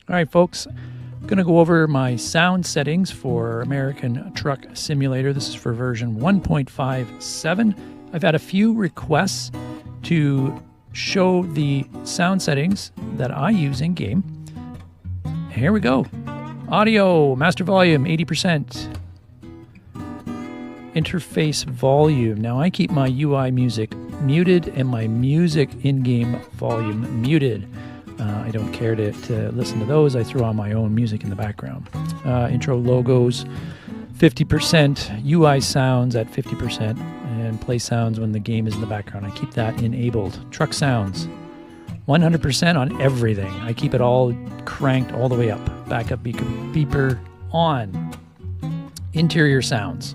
All right, folks, I'm going to go over my sound settings for American Truck Simulator. This is for version 1.57. I've had a few requests to show the sound settings that I use in game. Here we go. Audio, master volume, 80%. Interface volume. Now I keep my UI music muted and my music in-game volume muted. I don't care to listen to those. I throw on my own music in the background. Intro logos, 50%. UI sounds at 50%. And play sounds when the game is in the background. I keep that enabled. Truck sounds, 100% on everything. I keep it all cranked all the way up. Backup beeper on. Interior sounds.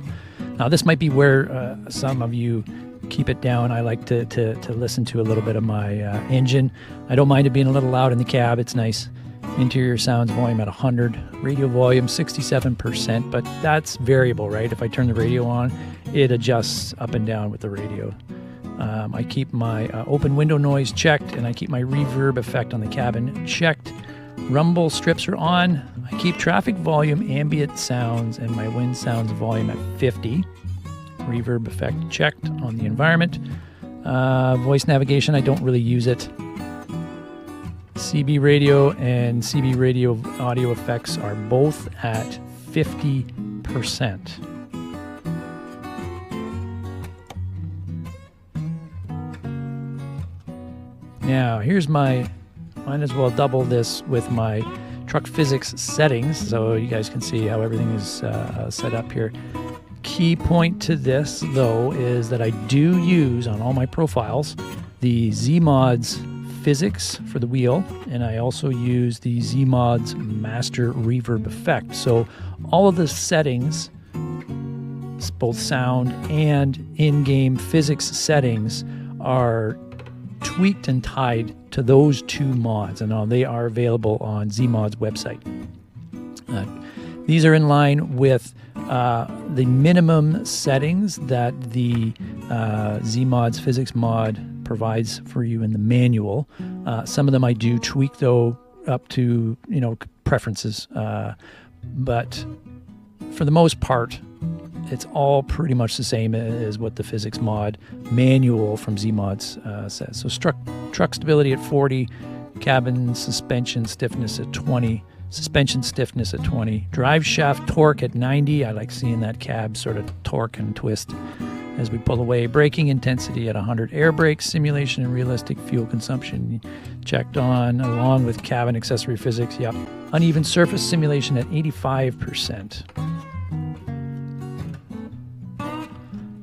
Now this might be where some of you keep it down. I like to listen to a little bit of my engine. I don't mind it being a little loud in the cab. It's nice. Interior sounds volume at 100. Radio volume 67%, but that's variable, right? If I turn the radio on, it adjusts up and down with the radio. I keep my open window noise checked, and I keep my reverb effect on the cabin checked. Rumble strips are on. I keep traffic volume, ambient sounds, and my wind sounds volume at 50. Reverb effect checked on the environment. Voice navigation, I don't really use it. CB radio and CB radio audio effects are both at 50%. Now, here's might as well double this with my truck physics settings so you guys can see how everything is set up here. Key point to this, though, is that I do use on all my profiles the Zeemods physics for the wheel, and I also use the Zeemods master reverb effect. So all of the settings, both sound and in-game physics settings, are tweaked and tied to those two mods, and they are available on Zeemods website. These are in line with the minimum settings that the Zeemods physics mod provides for you in the manual. Some of them I do tweak, though, up to preferences, but for the most part, it's all pretty much the same as what the physics mod manual from Zeemods says. So truck stability at 40, cabin suspension stiffness at 20, suspension stiffness at 20, drive shaft torque at 90. I like seeing that cab sort of torque and twist as we pull away. Braking intensity at 100. Air brake simulation and realistic fuel consumption checked on, along with cabin accessory physics. Yep. Uneven surface simulation at 85%.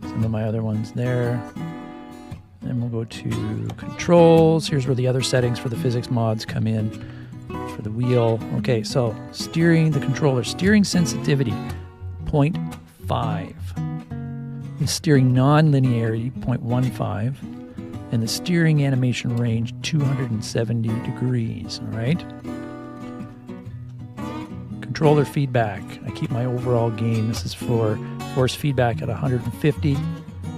Some of my other ones there. Then we'll go to controls. Here's where the other settings for the physics mods come in. For the wheel. Okay, so steering, the controller. Steering sensitivity, 0.5. The steering non-linearity, 0.15. And the steering animation range, 270 degrees, all right? Controller feedback. I keep my overall gain. This is for force feedback at 150.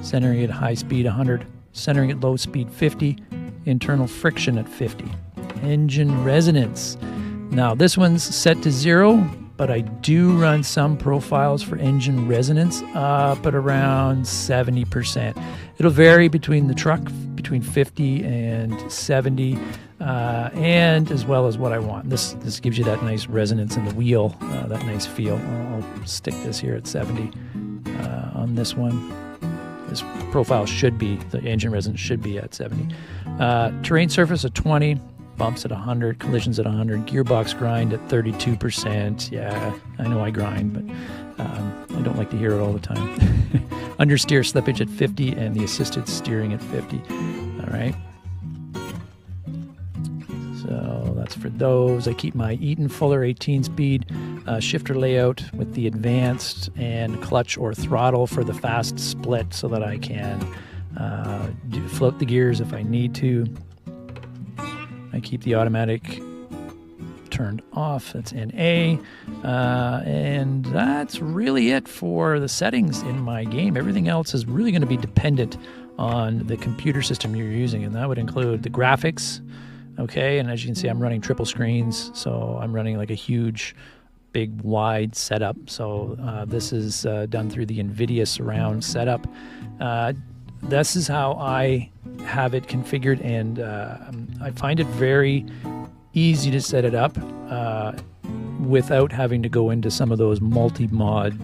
Centering at high speed, 100. Centering at low speed, 50. Internal friction at 50. Engine resonance. Now this one's set to 0, but I do run some profiles for engine resonance up at around 70%. It'll vary between the truck, between 50 and 70, and as well as what I want. This gives you that nice resonance in the wheel, that nice feel. I'll stick this here at 70 on this one. This profile should be, the engine resonance should be at 70. Terrain surface at 20. Bumps at 100, collisions at 100, gearbox grind at 32%. Yeah, I know I grind, but I don't like to hear it all the time. Understeer slippage at 50 and the assisted steering at 50. All right. So that's for those. I keep my Eaton Fuller 18-speed shifter layout with the advanced and clutch or throttle for the fast split so that I can float the gears if I need to. I keep the automatic turned off. That's NA. And that's really it for the settings in my game. Everything else is really going to be dependent on the computer system you're using, and that would include the graphics, Okay, and as you can see, I'm running triple screens, so I'm running like a huge, big, wide setup. So this is done through the NVIDIA surround setup. This is how I have it configured, and I find it very easy to set it up without having to go into some of those multi-monitor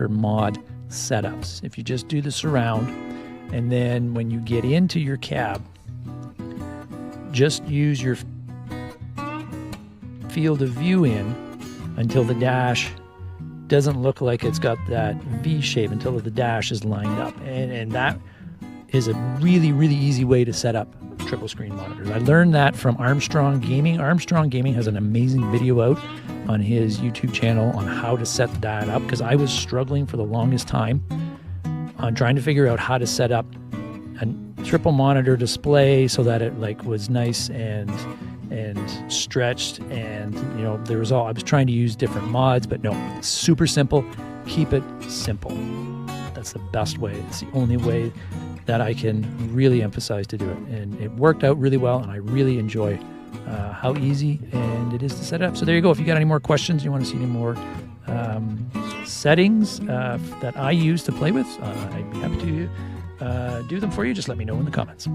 mod setups. If you just do the surround, and then when you get into your cab, just use your field of view in until the dash doesn't look like it's got that V shape, until the dash is lined up. And that is a really, really easy way to set up triple screen monitors. I learned that from Armstrong Gaming. Armstrong Gaming has an amazing video out on his YouTube channel on how to set that up, because I was struggling for the longest time on trying to figure out how to set up a triple monitor display so that it like was nice and stretched, and you know, there was I was trying to use different mods, but no, it's super simple. Keep it simple. That's the best way. It's the only way that I can really emphasize to do it, and it worked out really well, and I really enjoy how easy and it is to set up. So there you go. If you got any more questions, you want to see any more settings that I use to play with, I'd be happy to do them for you. Just let me know in the comments.